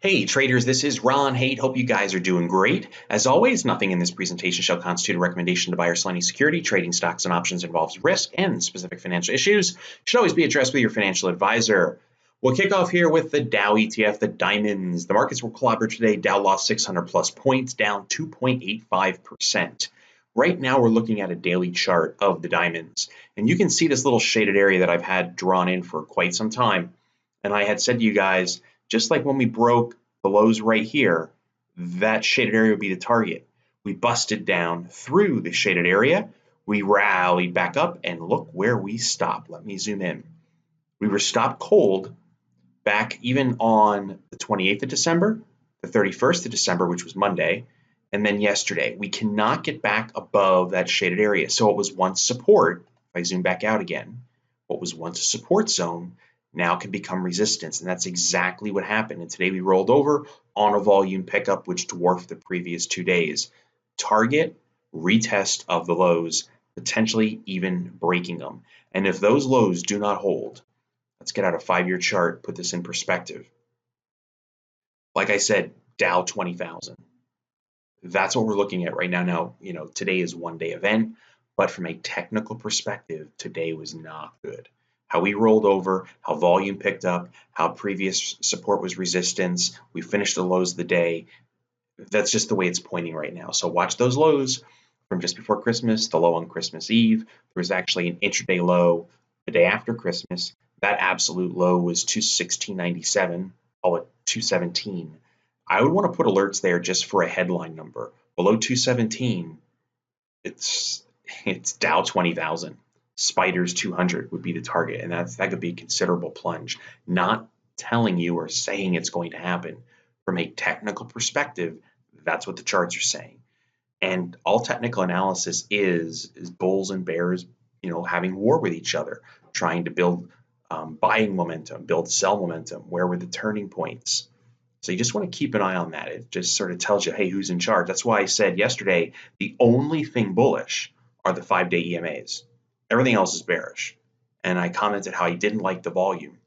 Hey traders, this is Ron Haight. Hope you guys are doing great. As always, nothing in this presentation shall constitute a recommendation to buy or sell any security. Trading stocks and options involves risk and specific financial issues. Should always be addressed with your financial advisor. We'll kick off here with the Dow ETF, the diamonds. The markets were collaborative today. Dow lost 600 plus points, down 2.85%. Right now, we're looking at a daily chart of the diamonds. And you can see this little shaded area that I've had drawn in for quite some time. And I had said to you guys, just like when we broke the lows right here, that shaded area would be the target. We busted down through the shaded area. We rallied back up and look where we stopped. Let me zoom in. We were stopped cold back even on the 28th of December, the 31st of December, which was Monday, and then yesterday. We cannot get back above that shaded area. So it was once support. If I zoom back out again, what was once a support zone now can become resistance, and that's exactly what happened. And today we rolled over on a volume pickup, which dwarfed the previous 2 days. Target, retest of the lows, potentially even breaking them. And if those lows do not hold, let's get out a 5-year chart, put this in perspective. Like I said, Dow 20,000. That's what we're looking at right now. Now, today is 1-day event, but from a technical perspective, today was not good. How we rolled over, how volume picked up, how previous support was resistance. We finished the lows of the day. That's just the way it's pointing right now. So watch those lows from just before Christmas, the low on Christmas Eve. There was actually an intraday low the day after Christmas. That absolute low was 216.97, call it 217. I would want to put alerts there just for a headline number. Below 217, it's Dow 20,000. Spiders 200 would be the target, and that could be a considerable plunge. Not telling you or saying it's going to happen. From a technical perspective, that's what the charts are saying. And all technical analysis is bulls and bears, having war with each other, trying to build buying momentum, build sell momentum. Where were the turning points? So you just want to keep an eye on that. It just sort of tells you, hey, who's in charge? That's why I said yesterday, the only thing bullish are the 5-day EMAs. Everything else is bearish. And I commented how I didn't like the volume.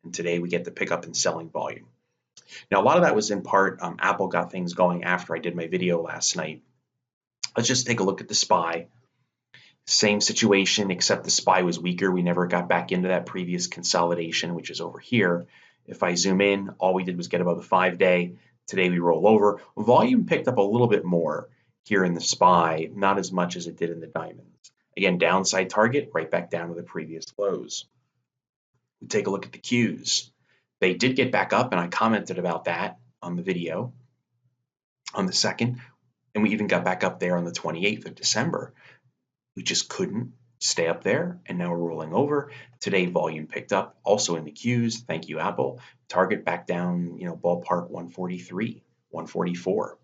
And today we get the pickup in selling volume. Now, a lot of that was in part, Apple got things going after I did my video last night. Let's just take a look at the SPY. Same situation, except the SPY was weaker. We never got back into that previous consolidation, which is over here. If I zoom in, all we did was get above the 5-day. Today we roll over. Volume picked up a little bit more here in the SPY, not as much as it did in the diamonds. Again, downside target, right back down to the previous lows. We take a look at the Qs. They did get back up, and I commented about that on the video on the 2nd, and we even got back up there on the 28th of December. We just couldn't stay up there, and now we're rolling over. Today, volume picked up, also in the Qs. Thank you, Apple. Target back down, ballpark 143, 144.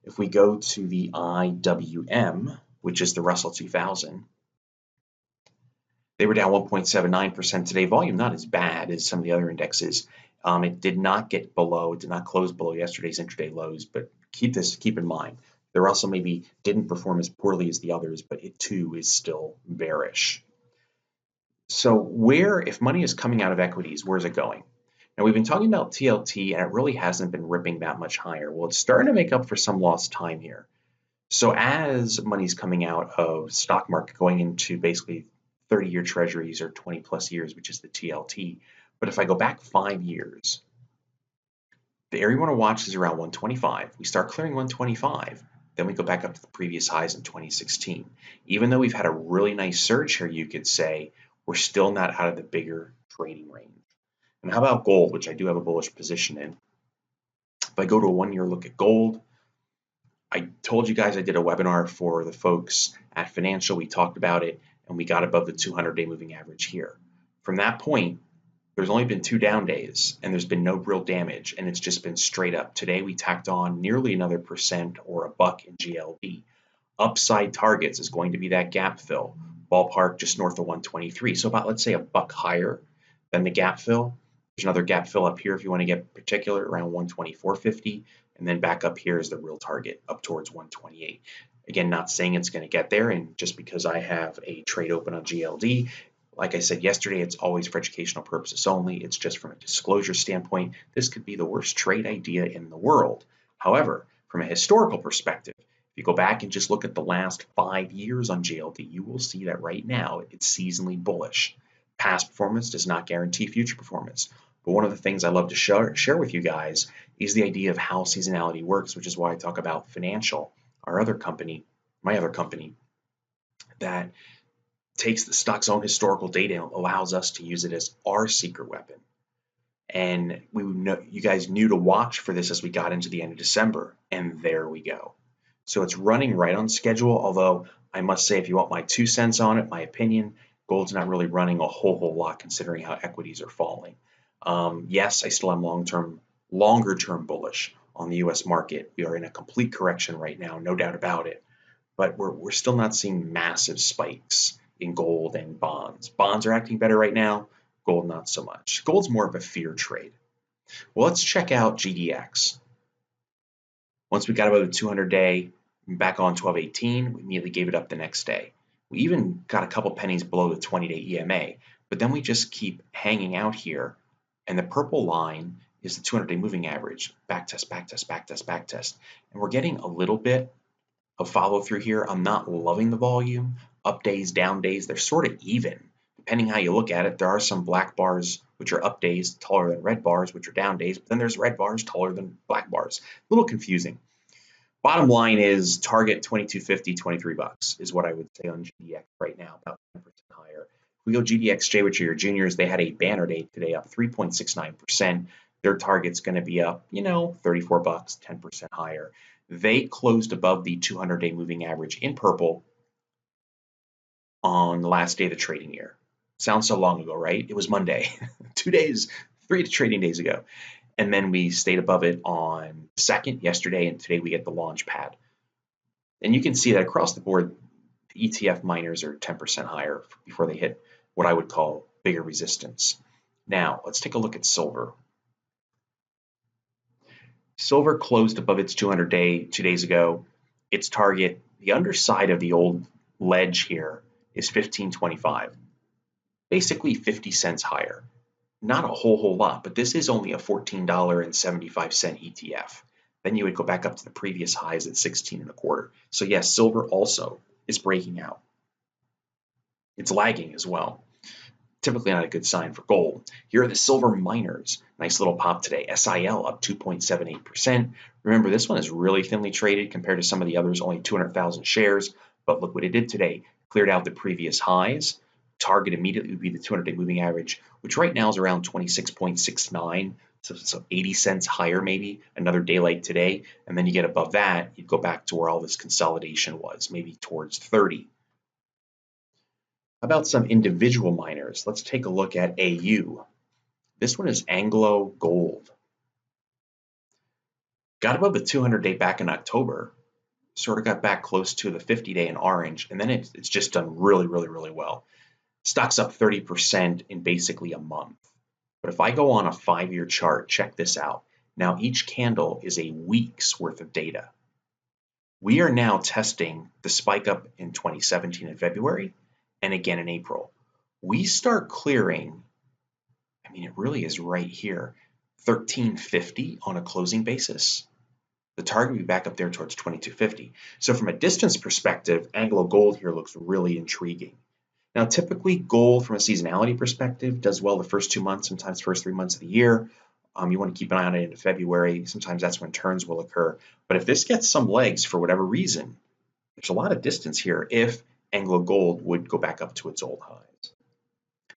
If we go to the IWM, which is the Russell 2000, they were down 1.79% today. Volume not as bad as some of the other indexes. It did not close below yesterday's intraday lows, but keep in mind. The Russell maybe didn't perform as poorly as the others, but it too is still bearish. So if money is coming out of equities, where's it going? Now, we've been talking about TLT, and it really hasn't been ripping that much higher. Well, it's starting to make up for some lost time here. So as money's coming out of stock market, going into basically 30-year treasuries or 20 plus years, which is the TLT. But if I go back 5 years, the area we want to watch is around 125. We start clearing 125, then we go back up to the previous highs in 2016. Even though we've had a really nice surge here, you could say, we're still not out of the bigger trading range. And how about gold, which I do have a bullish position in? If I go to a 1-year look at gold, I told you guys I did a webinar for the folks at Financial. We talked about it, and we got above the 200-day moving average here. From that point, there's only been 2 down days, and there's been no real damage, and it's just been straight up. Today, we tacked on nearly another % or $1 in GLD. Upside targets is going to be that gap fill, ballpark just north of 123. So about, let's say, $1 higher than the gap fill. There's another gap fill up here if you want to get particular, around 124.50, and then back up here is the real target, up towards 128. Again, not saying it's going to get there, and just because I have a trade open on GLD, Like I said yesterday, it's always for educational purposes only. It's just from a disclosure standpoint. This could be the worst trade idea in the world. However, from a historical perspective, if you go back and just look at the last 5 years on JLD, you will see that right now it's seasonally bullish. Past performance does not guarantee future performance. But one of the things I love to share with you guys is the idea of how seasonality works, which is why I talk about Financial, my other company, that takes the stock's own historical data and allows us to use it as our secret weapon. And you guys knew to watch for this as we got into the end of December, and there we go. So it's running right on schedule, although I must say, if you want my 2 cents on it, my opinion, gold's not really running a whole lot considering how equities are falling. Yes, I still am longer term bullish on the US market. We are in a complete correction right now, no doubt about it. But we're still not seeing massive spikes in gold and bonds. Bonds are acting better right now, gold not so much. Gold's more of a fear trade. Well, let's check out GDX. Once we got above the 200-day, back on 1218, we immediately gave it up the next day. We even got a couple pennies below the 20-day EMA, but then we just keep hanging out here, and the purple line is the 200-day moving average. Backtest, backtest, backtest, backtest. And we're getting a little bit of follow through here. I'm not loving the volume. Up days, down days, they're sort of even. Depending how you look at it, there are some black bars which are up days taller than red bars, which are down days, but then there's red bars taller than black bars. A little confusing. Bottom line is target 22.50, 23 bucks is what I would say on GDX right now, about 10% higher. If we go GDXJ, which are your juniors, they had a banner day today up 3.69%. Their target's going to be up, 34 bucks, 10% higher. They closed above the 200-day moving average in purple on the last day of the trading year. Sounds so long ago, right? It was Monday, 3 trading days ago. And then we stayed above it on the 2nd yesterday, and today we get the launch pad. And you can see that across the board, the ETF miners are 10% higher before they hit what I would call bigger resistance. Now, let's take a look at silver. Silver closed above its 200-day 2 days ago. Its target, the underside of the old ledge here, is 15.25, basically 50 cents higher. Not a whole lot, but this is only a $14.75 ETF. Then you would go back up to the previous highs at 16.25. So yes, silver also is breaking out. It's lagging as well. Typically not a good sign for gold. Here are the silver miners. Nice little pop today. SIL up 2.78%. Remember, this one is really thinly traded compared to some of the others, only 200,000 shares. But look what it did today. Cleared out the previous highs. Target immediately would be the 200-day moving average, which right now is around 26.69, so 80 cents higher maybe, another day like today. And then you get above that, you'd go back to where all this consolidation was, maybe towards 30. About some individual miners, let's take a look at AU. This one is Anglo Gold. Got above the 200-day back in October, sort of got back close to the 50-day in orange, and then it's just done really well. Stock's up 30% in basically a month. But if I go on a 5-year chart, check this out. Now each candle is a week's worth of data. We are now testing the spike up in 2017 in February and again in April. We start clearing, it really is right here, 1350 on a closing basis. The target will be back up there towards 2250. So from a distance perspective, Anglo Gold here looks really intriguing. Now, typically gold from a seasonality perspective does well the first 2 months, sometimes first 3 months of the year. You want to keep an eye on it into February. Sometimes that's when turns will occur. But if this gets some legs for whatever reason, there's a lot of distance here if Anglo Gold would go back up to its old highs.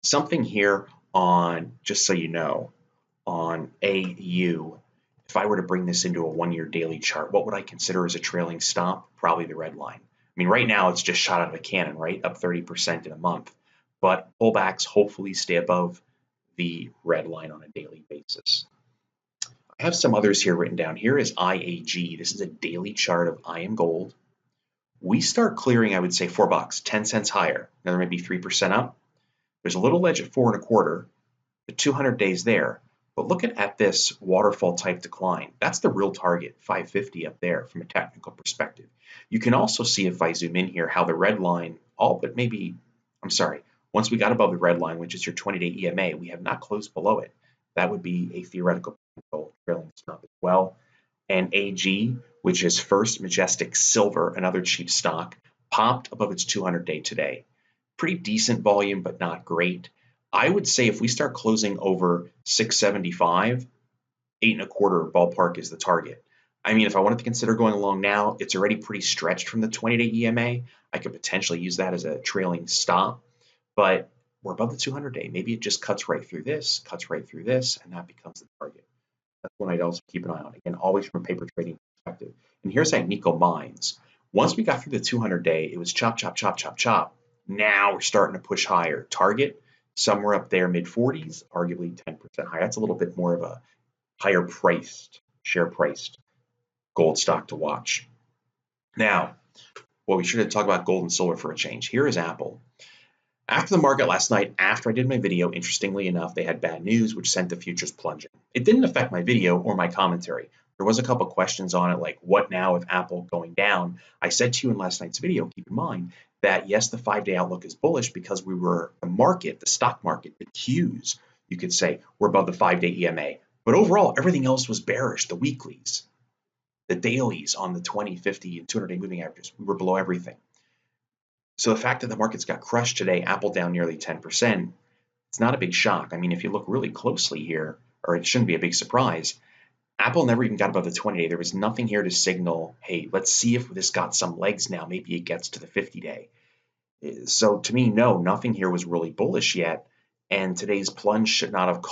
Something here on, just so you know, on AU, if I were to bring this into a 1-year daily chart, what would I consider as a trailing stop? Probably the red line. Right now it's just shot out of a cannon, right? Up 30% in a month. But pullbacks hopefully stay above the red line on a daily basis. I have some others here written down. Here is IAG. This is a daily chart of IM Gold. We start clearing, I would say, $4, 10 cents higher. Another maybe 3% up. There's a little ledge at 4.25. The 200 days there. But look at this waterfall type decline. That's the real target, 550 up there from a technical perspective. You can also see, if I zoom in here, how the red line, one Once we got above the red line, which is your 20-day EMA, we have not closed below it. That would be a theoretical trailing stop as well. And AG, which is First Majestic Silver, another cheap stock, popped above its 200-day today. Pretty decent volume, but not great. I would say if we start closing over 675, 8.25 ballpark is the target. I mean, if I wanted to consider going along now, it's already pretty stretched from the 20-day EMA. I could potentially use that as a trailing stop, but we're above the 200-day. Maybe it just cuts right through this, and that becomes the target. That's one I'd also keep an eye on. Again, always from a paper trading perspective. And here's Agnico Mines. Once we got through the 200-day, it was chop, chop, chop, chop, chop. Now we're starting to push higher. Target, somewhere up there, mid-40s, arguably 10% higher. That's a little bit more of a higher priced, share priced gold stock to watch. Now, well, we should talk about gold and silver for a change. Here is Apple. After the market last night, after I did my video, interestingly enough, they had bad news, which sent the futures plunging. It didn't affect my video or my commentary. There was a couple questions on it, like what now with Apple going down? I said to you in last night's video, keep in mind that yes, the 5-day outlook is bullish because we were the market, the stock market, the Qs, you could say, were above the 5-day EMA. But overall, everything else was bearish, the weeklies, the dailies on the 20, 50, and 200-day moving averages. We were below everything. So the fact that the markets got crushed today, Apple down nearly 10%, it's not a big shock. I mean, if you look really closely here, or it shouldn't be a big surprise, Apple never even got above the 20-day. There was nothing here to signal, hey, let's see if this got some legs now. Maybe it gets to the 50-day. So to me, no, nothing here was really bullish yet. And today's plunge should not have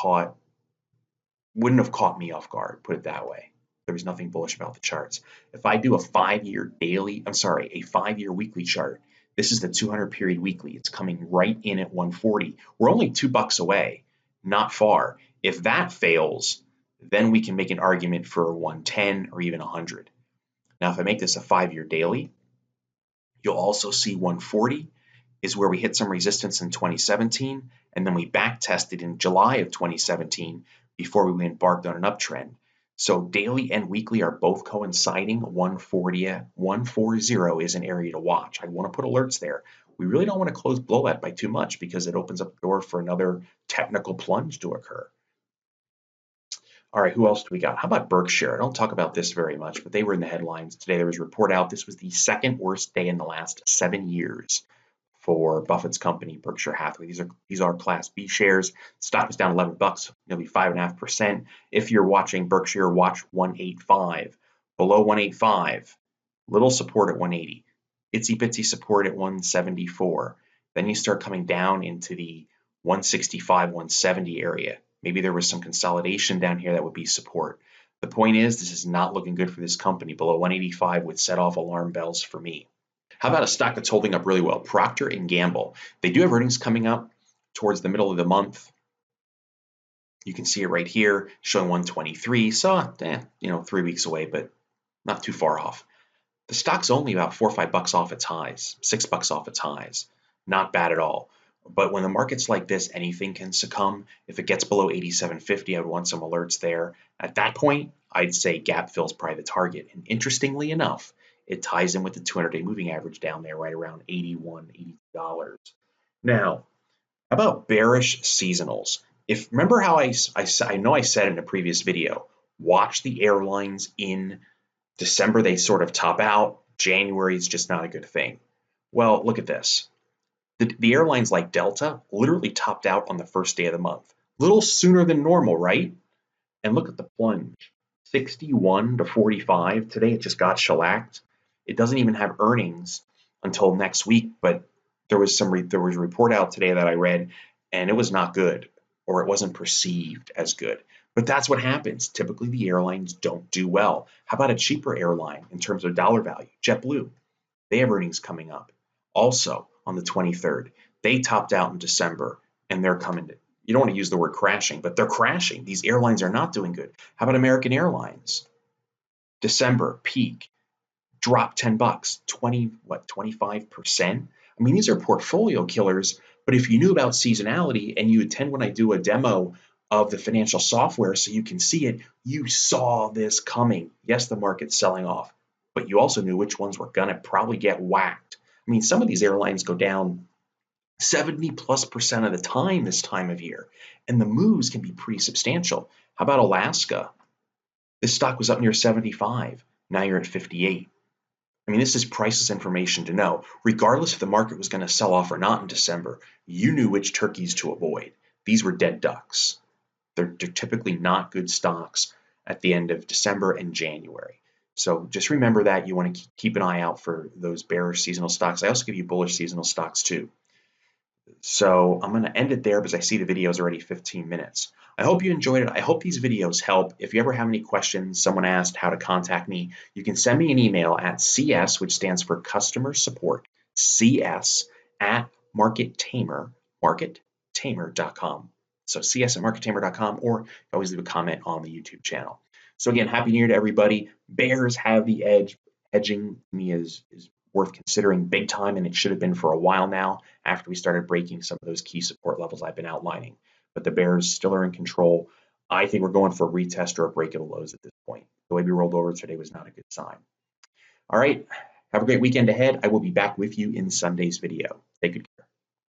wouldn't have caught me off guard, put it that way. There was nothing bullish about the charts. If I do a 5-year weekly chart, this is the 200-period weekly. It's coming right in at 140. We're only $2 away, not far. If that fails, then we can make an argument for 110 or even 100. Now, if I make this a 5-year daily, you'll also see 140 is where we hit some resistance in 2017, and then we back tested in July of 2017 before we embarked on an uptrend. So daily and weekly are both coinciding. 140 is an area to watch. I want to put alerts there. We really don't want to close below that by too much because it opens up the door for another technical plunge to occur. All right, who else do we got? How about Berkshire? I don't talk about this very much, but they were in the headlines today. There was a report out. This was the second worst day in the last 7 years for Buffett's company, Berkshire Hathaway. These are Class B shares. Stock was down $11, nearly 5.5%. If you're watching Berkshire, watch 185. Below 185, little support at 180. Itsy bitsy support at 174. Then you start coming down into the 165, 170 area. Maybe there was some consolidation down here that would be support. The point is, this is not looking good for this company. Below 185 would set off alarm bells for me. How about a stock that's holding up really well? Proctor Gamble. They do have earnings coming up towards the middle of the month. You can see it right here, showing 123. So, 3 weeks away, but not too far off. The stock's only about $4 or $5 off its highs, $6 off its highs. Not bad at all. But when the market's like this, anything can succumb. If it gets below 87.50, I would want some alerts there. At that point, I'd say gap fill's probably the target. And interestingly enough, it ties in with the 200-day moving average down there right around $81, $82. Now, how about bearish seasonals? Remember how I know I said in a previous video, watch the airlines in December, they sort of top out. January is just not a good thing. Well, look at this. The airlines like Delta literally topped out on the first day of the month. A little sooner than normal, right? And look at the plunge. 61 to 45. Today it just got shellacked. It doesn't even have earnings until next week, but there was a report out today that I read, and it was not good, or it wasn't perceived as good. But that's what happens. Typically, the airlines don't do well. How about a cheaper airline in terms of dollar value? JetBlue. They have earnings coming up. Also, on the 23rd, they topped out in December, and they're coming to, you don't want to use the word crashing, but they're crashing. These airlines are not doing good. How about American Airlines? December, peak, drop $10, 25%? I mean, these are portfolio killers, but if you knew about seasonality and you attend when I do a demo of the financial software so you can see it, you saw this coming. Yes, the market's selling off, but you also knew which ones were going to probably get whacked. I mean, some of these airlines go down 70+% of the time this time of year. And the moves can be pretty substantial. How about Alaska? This stock was up near 75. Now you're at 58. I mean, this is priceless information to know. Regardless if the market was going to sell off or not in December, you knew which turkeys to avoid. These were dead ducks. They're typically not good stocks at the end of December and January. So just remember that. You want to keep an eye out for those bearish seasonal stocks. I also give you bullish seasonal stocks too. So I'm going to end it there because I see the video is already 15 minutes. I hope you enjoyed it. I hope these videos help. If you ever have any questions, someone asked how to contact me, you can send me an email at CS, which stands for customer support, CS at markettamer.com. So CS at markettamer.com, or always leave a comment on the YouTube channel. So again, Happy New Year to everybody. Bears have the edge. Hedging to me is worth considering big time, and it should have been for a while now after we started breaking some of those key support levels I've been outlining. But the bears still are in control. I think we're going for a retest or a break of the lows at this point. The way we rolled over today was not a good sign. All right, have a great weekend ahead. I will be back with you in Sunday's video. Take good care.